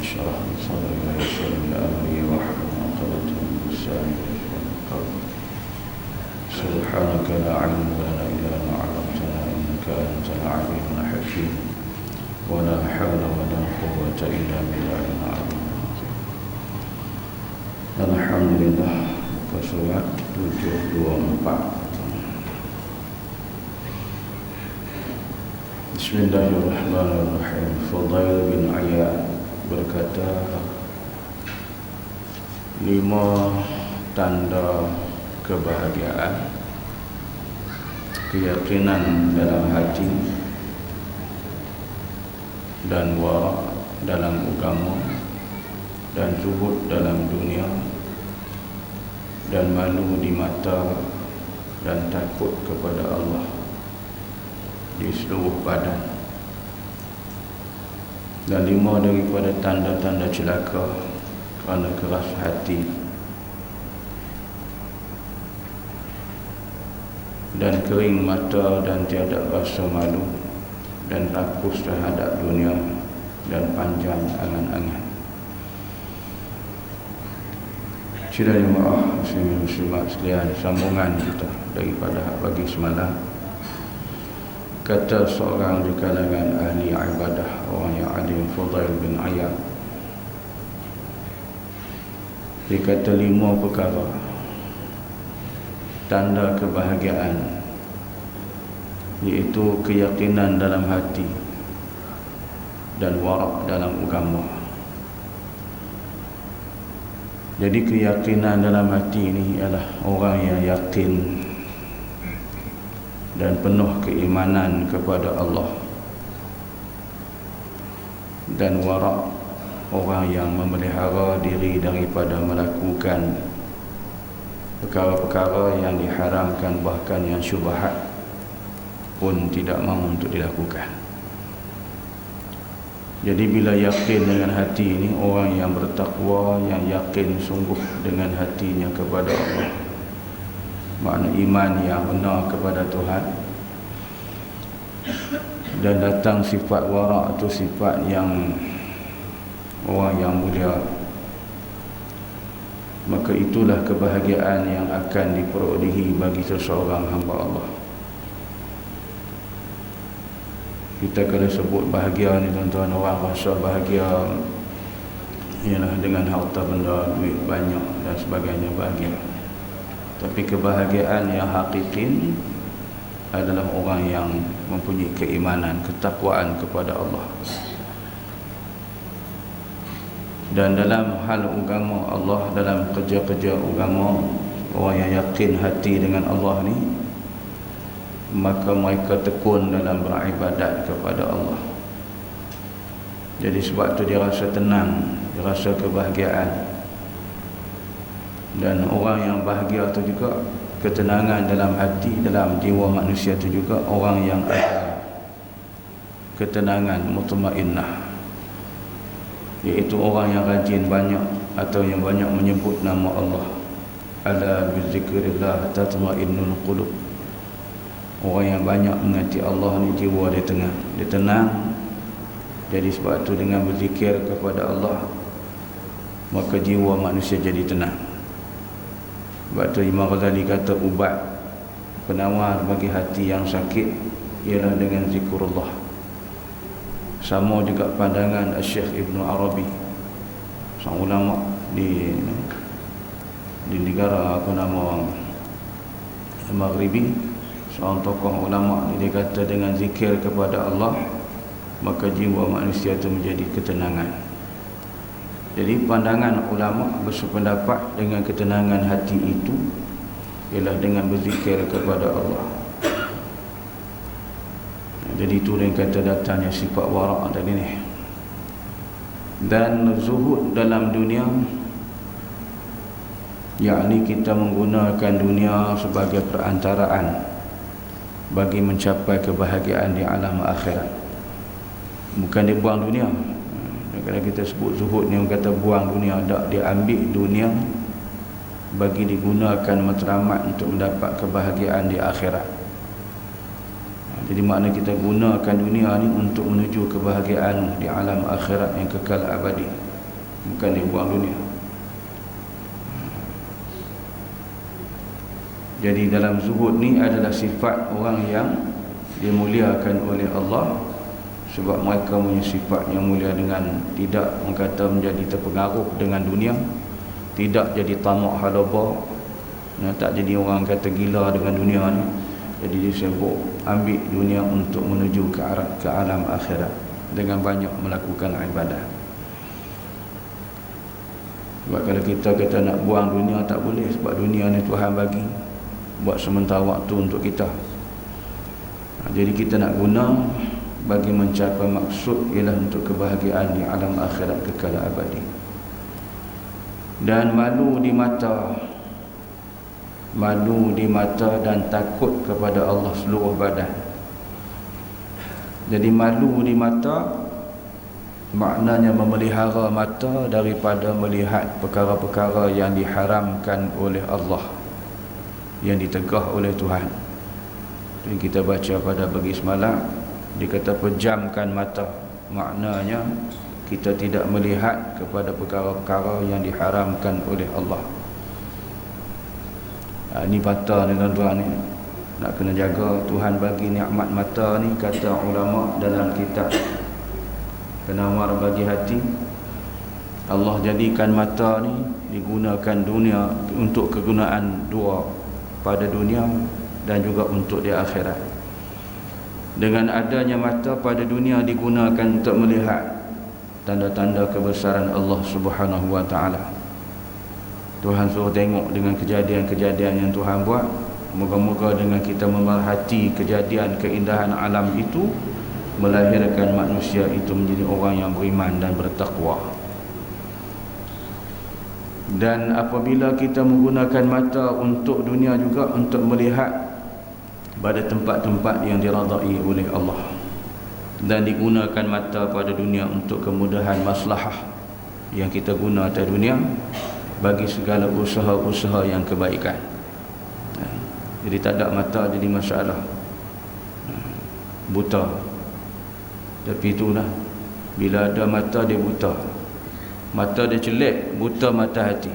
اشرح لي صدري ويسر لي أمري واحلل عقدة من لساني يفقهوا قولي سبحانك لا علم لنا إلا ما علمتنا إنك أنت العليم الحكيم ولا حول ولا قوة إلا بالله العلي العظيم. Alhamdulillah, surat 724. Bismillahirrahmanirrahim. Fudail bin Iyad berkata, 5 tanda kebahagiaan: keyakinan dalam hati, dan wara' dalam agama, dan zuhud dalam dunia, dan malu di mata, dan takut kepada Allah di seluruh badan. Dan 5 daripada tanda-tanda celaka kerana keras hati dan kering mata, dan tiada rasa malu, dan rakus terhadap dunia, dan panjang angan-angan. Sidang jemaah muslimin muslimat sekalian, sambungan kita daripada pagi semalam. Kata seorang di kalangan ahli ibadah, orang yang alim, Fudail bin Iyad, dia kata 5 perkara tanda kebahagiaan, iaitu keyakinan dalam hati dan wara' dalam agama. Jadi keyakinan dalam hati ini ialah orang yang yakin dan penuh keimanan kepada Allah, dan wara' orang yang memelihara diri daripada melakukan perkara-perkara yang diharamkan, bahkan yang syubhat pun tidak mahu untuk dilakukan. Jadi bila yakin dengan hati ini, orang yang bertakwa, yang yakin sungguh dengan hatinya kepada Allah, makna iman yang benar kepada Tuhan, dan datang sifat wara' itu sifat yang orang yang mulia, maka itulah kebahagiaan yang akan diperolehi bagi seseorang hamba Allah. Kita kalau sebut bahagia ni tuan-tuan, orang rasa bahagia ialah dengan harta benda, duit banyak dan sebagainya, bahagia. Tapi kebahagiaan yang hakiki adalah orang yang mempunyai keimanan, ketakwaan kepada Allah. Dan dalam hal agama Allah, dalam kerja-kerja agama, orang yang yakin hati dengan Allah ni, maka mereka tekun dalam beribadat kepada Allah. Jadi sebab tu dia rasa tenang, dia rasa kebahagiaan. Dan orang yang bahagia tu juga, ketenangan dalam hati, dalam jiwa manusia tu juga orang yang ada ketenangan mutmainnah, iaitu orang yang rajin banyak atau yang banyak menyebut nama Allah. Ala bizikrillah tatmainnul qulub. Orang yang banyak mengasihi Allah ni jiwa dia tengah, dia tenang. Jadi sebab tu dengan berzikir kepada Allah, maka jiwa manusia jadi tenang. Sebab tu Imam Ghazali kata ubat penawar bagi hati yang sakit ialah dengan zikrullah. Sama juga pandangan Syekh Ibn Arabi, seorang ulama di negara Maghribi, seorang tokoh ulama ni, dia kata dengan zikir kepada Allah maka jiwa manusia itu menjadi ketenangan. Jadi pandangan ulama bersependapat dengan ketenangan hati itu ialah dengan berzikir kepada Allah. Jadi itu yang kata datangnya sifat wara' tadi ni. Dan zuhud dalam dunia, yakni kita menggunakan dunia sebagai perantaraan bagi mencapai kebahagiaan di alam akhirat. Bukan dia buang dunia. Kalau kita sebut zuhud ni, kata buang dunia, tak, dia ambil dunia bagi digunakan matlamat untuk mendapat kebahagiaan di akhirat. Jadi makna kita gunakan dunia ni untuk menuju kebahagiaan di alam akhirat yang kekal abadi. bukan dia buang dunia. Jadi dalam zuhud ni adalah sifat orang yang dimuliakan oleh Allah, sebab mereka punya sifat yang mulia dengan tidak mengkata menjadi terpengaruh dengan dunia, tidak jadi tamak halaba, tak jadi orang kata gila dengan dunia ni. Jadi dia sibuk ambil dunia untuk menuju ke alam akhirat dengan banyak melakukan ibadah. Sebab kalau kita kata nak buang dunia, tak boleh, sebab dunia ni Tuhan bagi buat sementara waktu untuk kita. Jadi kita nak guna bagi mencapai maksud, ialah untuk kebahagiaan di alam akhirat kekal abadi. Dan malu di mata dan takut kepada Allah seluruh badan. Jadi malu di mata maknanya memelihara mata daripada melihat perkara-perkara yang diharamkan oleh Allah, yang ditegah oleh Tuhan. Yang kita baca pada pagi semalam, dia kata pejamkan mata, maknanya kita tidak melihat kepada perkara-perkara yang diharamkan oleh Allah. Ini mata ni tuan-tuan ni nak kena jaga. Tuhan bagi nikmat mata ni, kata ulama dalam kitab Penawar Bagi Hati, Allah jadikan mata ni digunakan dunia untuk kegunaan dua, pada dunia dan juga untuk di akhirat. Dengan adanya mata pada dunia digunakan untuk melihat tanda-tanda kebesaran Allah Subhanahu wa taala. Tuhan suruh tengok dengan kejadian-kejadian yang Tuhan buat. Moga-moga dengan kita memerhati kejadian keindahan alam itu, melahirkan manusia itu menjadi orang yang beriman dan bertakwa. Dan apabila kita menggunakan mata untuk dunia juga, untuk melihat pada tempat-tempat yang diradai oleh Allah, dan digunakan mata pada dunia untuk kemudahan maslahah yang kita guna atas dunia bagi segala usaha-usaha yang kebaikan. Jadi tak ada mata jadi masalah, buta. Tapi itulah, bila ada mata dia buta, mata dia celik, buta mata hati.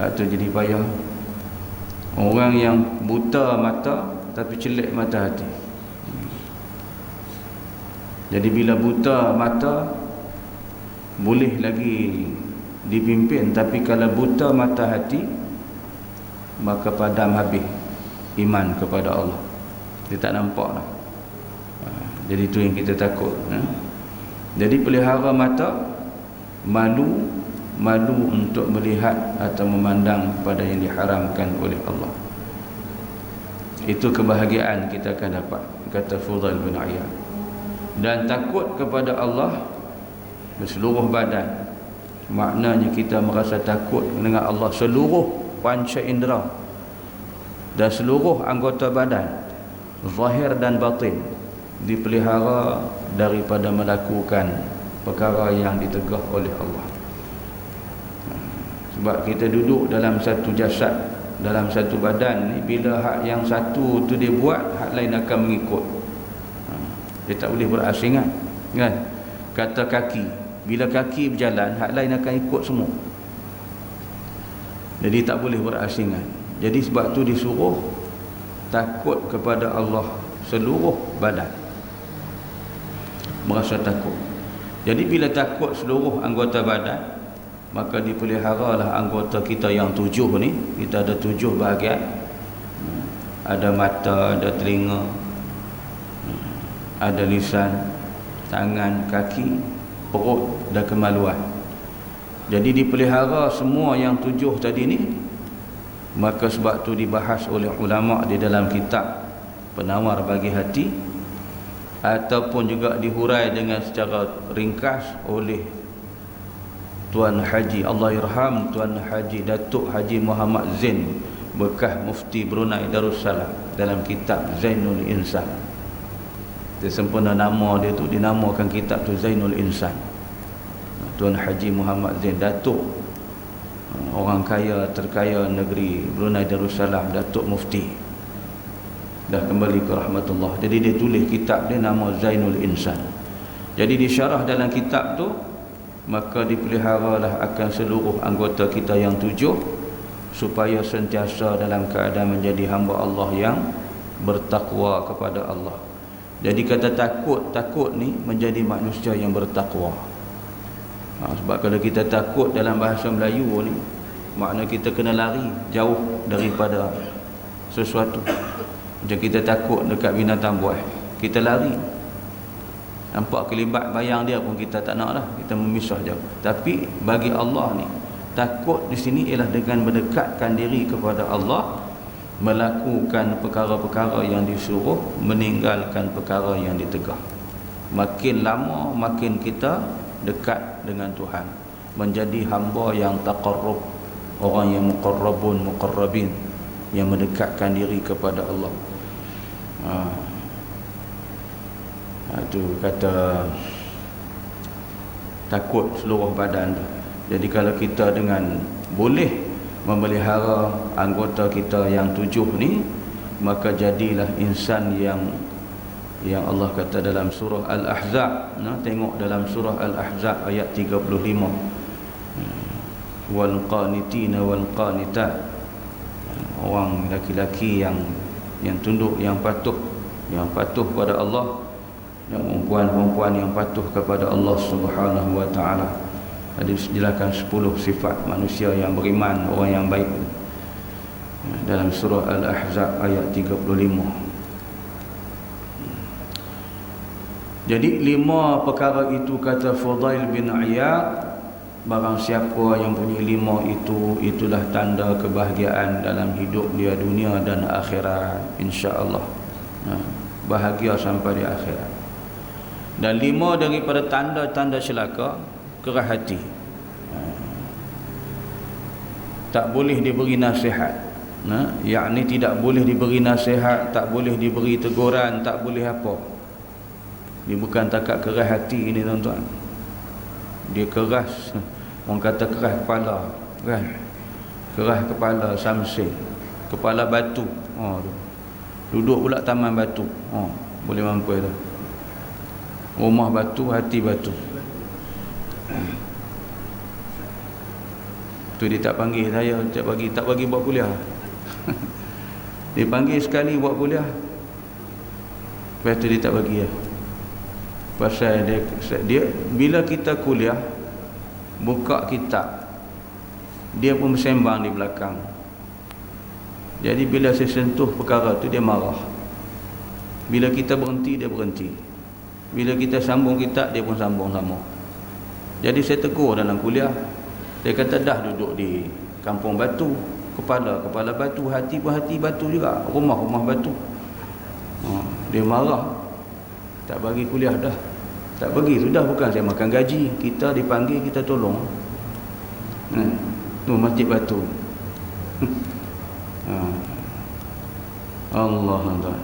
Itu jadi payah. Orang yang buta mata tapi celik mata hati. Jadi bila buta mata boleh lagi dipimpin, tapi kalau buta mata hati, maka padam habis iman kepada Allah. Dia tak nampak dah. Jadi itu yang kita takut. Jadi pelihara mata, malu untuk melihat atau memandang pada yang diharamkan oleh Allah. Itu kebahagiaan kita akan dapat, kata Fudail bin Iyad. Dan takut kepada Allah berseluruh badan, maknanya kita merasa takut dengan Allah seluruh panca indera dan seluruh anggota badan, zahir dan batin, dipelihara daripada melakukan perkara yang ditegah oleh Allah. Sebab kita duduk dalam satu jasad, dalam satu badan ni, bila hak yang satu tu dia buat, hak lain akan mengikut. Dia tak boleh berasingan, kan? Kata kaki, bila kaki berjalan, hak lain akan ikut semua. Jadi tak boleh berasingan. Jadi sebab tu disuruh takut kepada Allah seluruh badan, merasa takut. Jadi bila takut seluruh anggota badan, maka dipeliharalah anggota kita yang 7 ni. Kita ada 7 bahagian. Ada mata, ada telinga, ada lisan, tangan, kaki, perut dan kemaluan. Jadi dipelihara semua yang 7 tadi ni. Maka sebab tu dibahas oleh ulama di dalam kitab Penawar Bagi Hati, ataupun juga dihurai dengan secara ringkas oleh Tuan Haji, Allah Irham, Tuan Haji Datuk Haji Muhammad Zain, bekas Mufti Brunei Darussalam, dalam kitab Zainul Insan. Sempena nama dia tu, dinamakan kitab tu Zainul Insan. Tuan Haji Muhammad Zain, Datuk, orang kaya terkaya negeri Brunei Darussalam, Datuk Mufti, dah kembali ke rahmatullah. Jadi dia tulis kitab dia nama Zainul Insan. Jadi disyarah dalam kitab tu, maka dipeliharalah akan seluruh anggota kita yang 7 supaya sentiasa dalam keadaan menjadi hamba Allah yang bertakwa kepada Allah. Jadi kata takut ni menjadi manusia yang bertakwa. Sebab kalau kita takut dalam bahasa Melayu ni, makna kita kena lari jauh daripada sesuatu. Macam kita takut dekat binatang buas, kita lari. Nampak kelibat bayang dia pun kita tak nak lah, kita memisah jauh. Tapi bagi Allah ni, takut di sini ialah dengan mendekatkan diri kepada Allah, melakukan perkara-perkara yang disuruh, meninggalkan perkara yang ditegah. Makin lama makin kita dekat dengan Tuhan, menjadi hamba yang taqarrub, orang yang muqarrabin, yang mendekatkan diri kepada Allah. Itu kata takut seluruh badan tu. Jadi kalau kita dengan boleh memelihara anggota kita yang 7 ni, maka jadilah insan yang Allah kata dalam surah Al-Ahzab. Tengok dalam surah Al-Ahzab ayat 35, wal qanitina wal qanitat, orang laki-laki yang tunduk, yang patuh pada Allah, dan perempuan-perempuan yang patuh kepada Allah Subhanahu wa taala. Ada dijelaskan 10 sifat manusia yang beriman, orang yang baik, dalam surah Al-Ahzab ayat 35. Jadi 5 perkara itu, kata Fudail bin Iyad, barang siapa yang punya 5 itu, itulah tanda kebahagiaan dalam hidup dia dunia dan akhirat, insya-Allah. Bahagia sampai di akhirat. Dan 5 daripada tanda-tanda celaka, keras hati. Tak boleh diberi nasihat. Yakni tidak boleh diberi nasihat, tak boleh diberi teguran, tak boleh apa. Dia bukan takat keras hati ini, tuan-tuan. Dia keras, orang kata keras kepala, kan? Keras kepala samsing, kepala batu. Duduk pula taman batu. Boleh mampu tu. Rumah batu, hati batu. Tu dia tak panggil saya, tak bagi buat kuliah. Dia panggil sekali buat kuliah, lepas tu dia tak bagi ya. Pasal dia bila kita kuliah, buka kitab, dia pun bersembang di belakang. Jadi bila saya sentuh perkara tu, dia marah. Bila kita berhenti, dia berhenti. Bila kita sambung kitab, dia pun sambung sama. Jadi saya tegur dalam kuliah. Dia kata dah duduk di kampung batu, kepala batu, hati pun hati batu juga, rumah batu. Dia marah, tak bagi kuliah dah. Tak bagi, sudah, bukan saya makan gaji, kita dipanggil, kita tolong. Tu masjid batu. Allah Allah.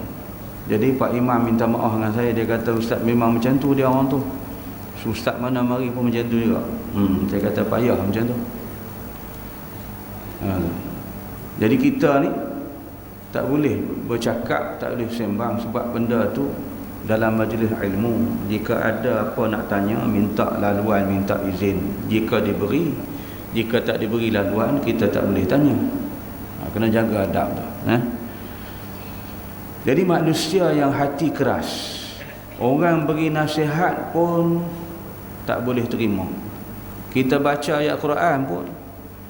Jadi Pak Imam minta maaf dengan saya. Dia kata ustaz memang macam tu dia orang tu. Ustaz mana mari pun macam tu juga. Saya kata payah macam tu. Jadi kita ni tak boleh bercakap, tak boleh sembang, sebab benda tu dalam majlis ilmu, jika ada apa nak tanya, minta laluan, minta izin. Jika diberi, jika tak diberi laluan, kita tak boleh tanya. Kena jaga adab tu. Jadi manusia yang hati keras, orang beri nasihat pun tak boleh terima. Kita baca ayat Quran pun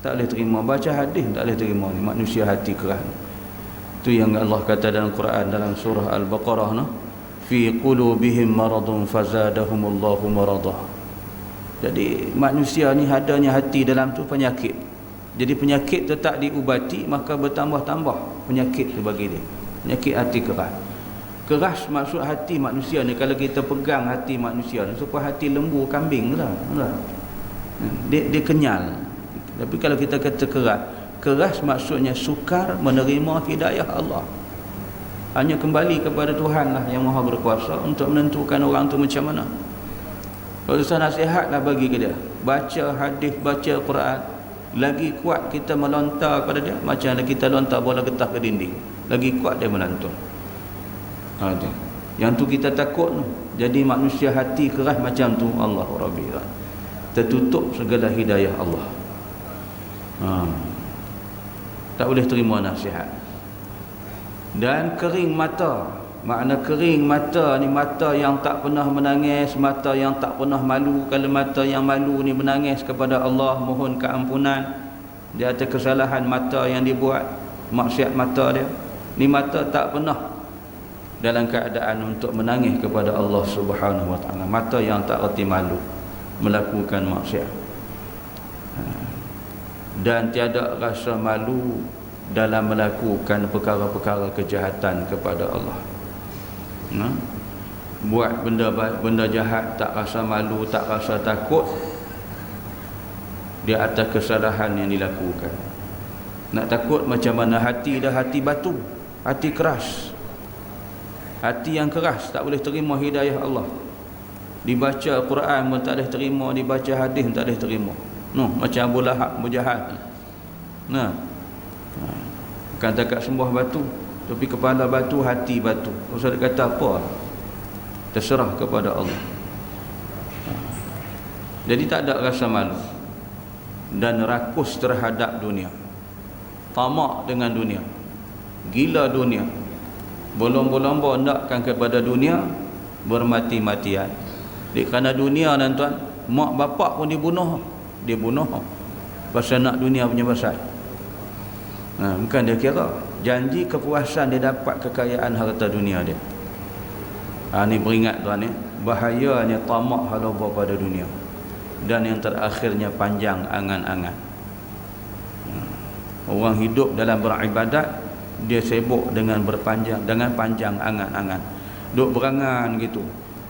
tak boleh terima, baca hadis tak boleh terima. Ni manusia hati keras. Itu yang Allah kata dalam Quran, dalam surah Al-Baqarah, fi qulubihim maradun fazadahumullahu marada. Jadi manusia ni adanya hati dalam tu penyakit. Jadi penyakit tu tak diubati, maka bertambah-tambah penyakit tu bagi dia. Penyakit hati keras. Keras maksud hati manusia ni, kalau kita pegang hati manusia ni, supaya hati lembu kambing lah. Dia kenyal. Tapi kalau kita kata keras maksudnya sukar menerima hidayah Allah. Hanya kembali kepada Tuhan lah yang maha berkuasa untuk menentukan orang tu macam mana. Kalau saya nasihat lah bagi ke dia, baca hadis, baca Quran, lagi kuat kita melontar pada dia, macam kita lontar bola getah ke dinding, lagi kuat dia melantun. Yang tu kita takut tu. Jadi manusia hati keras macam tu, Allah Rabbi. tertutup segala hidayah Allah. Tak boleh terima nasihat. Dan kering mata. Makna kering mata ni mata yang tak pernah menangis, mata yang tak pernah malu. Kalau mata yang malu ni menangis kepada Allah, mohon keampunan di atas kesalahan mata yang dibuat, maksiat mata dia. Ni mata tak pernah dalam keadaan untuk menangis kepada Allah Subhanahu wa taala. Mata yang tak reti malu melakukan maksiat. Dan tiada rasa malu dalam melakukan perkara-perkara kejahatan kepada Allah. Buat benda jahat tak rasa malu, tak rasa takut di atas kesalahan yang dilakukan. Nak takut macam mana hati dah, hati batu, hati keras, hati yang keras, tak boleh terima hidayah Allah. Dibaca Quran pun tak boleh terima, dibaca hadis pun tak boleh terima. Macam Abu Lahab, Abu Jahal. Bukan takat sembah batu, tapi kepala batu, hati batu. Ustaz kata apa? Terserah kepada Allah. Jadi tak ada rasa malu dan rakus terhadap dunia, tamak dengan dunia, gila dunia, berlomba-lomba nakkan kepada dunia, bermati-matian. Kerana dunia dan tuan, mak bapak pun dibunuh pasal nak dunia punya pasal. Bukan dia kira janji kepuasan dia dapat kekayaan harta dunia dia. Ni beringat tuan ni, bahayanya tamak halaba pada dunia, dan yang terakhirnya panjang angan-angan. Orang hidup dalam beribadat, dia sibuk dengan panjang angan-angan, duk berangan gitu.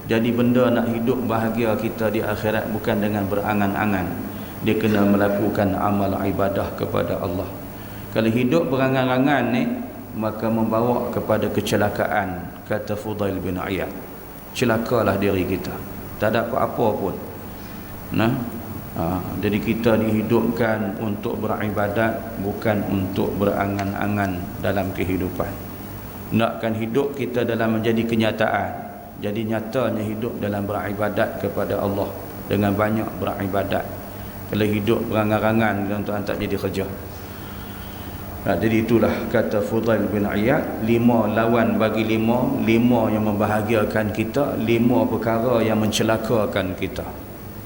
Jadi benda nak hidup bahagia kita di akhirat bukan dengan berangan-angan. Dia kena melakukan amal ibadah kepada Allah. Kalau hidup berangan-angan ni, maka membawa kepada kecelakaan, kata Fudail bin Iyad. Celakalah diri kita, tak ada apa-apa pun. Jadi kita dihidupkan untuk beribadat, bukan untuk berangan-angan dalam kehidupan. Nakkan hidup kita dalam menjadi kenyataan. Jadi nyatanya hidup dalam beribadat kepada Allah, dengan banyak beribadat. Kalau hidup berangan-angan, tuan-tuan, tak jadi kerja. Jadi itulah kata Fudail bin Iyad, 5 lawan bagi 5 yang membahagiakan kita, 5 perkara yang mencelakakan kita.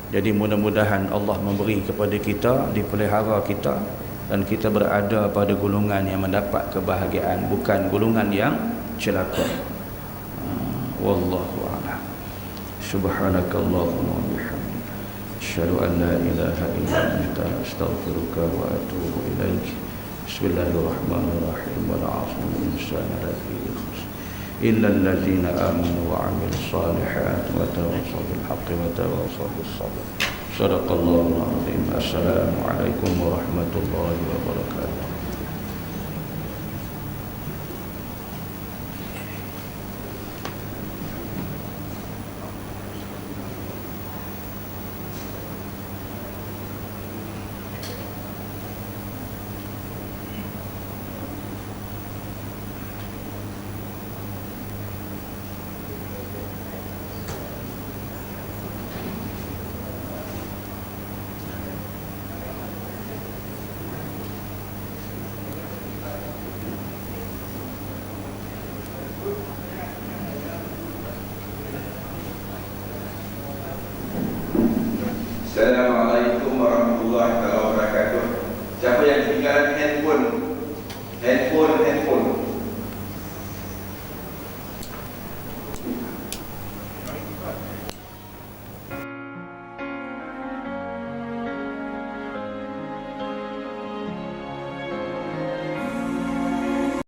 Jadi mudah-mudahan Allah memberi kepada kita, dipelihara kita, dan kita berada pada golongan yang mendapat kebahagiaan, bukan golongan yang celaka. Wallahu a'lam. Subhanakallahumma wa bihamdika, asyhadu an la ilaha illa anta, astaghfiruka wa atubu ilaik. Bismillahirrahmanirrahim. Wal 'asri insana lafi khusr illa allazina amanu wa 'amilus solihati wa tawassaw bil haqqi wa tawassaw bis sabr. Shadaqallahul 'azim. Assalamu alaikum warahmatullahi wabarakatuh.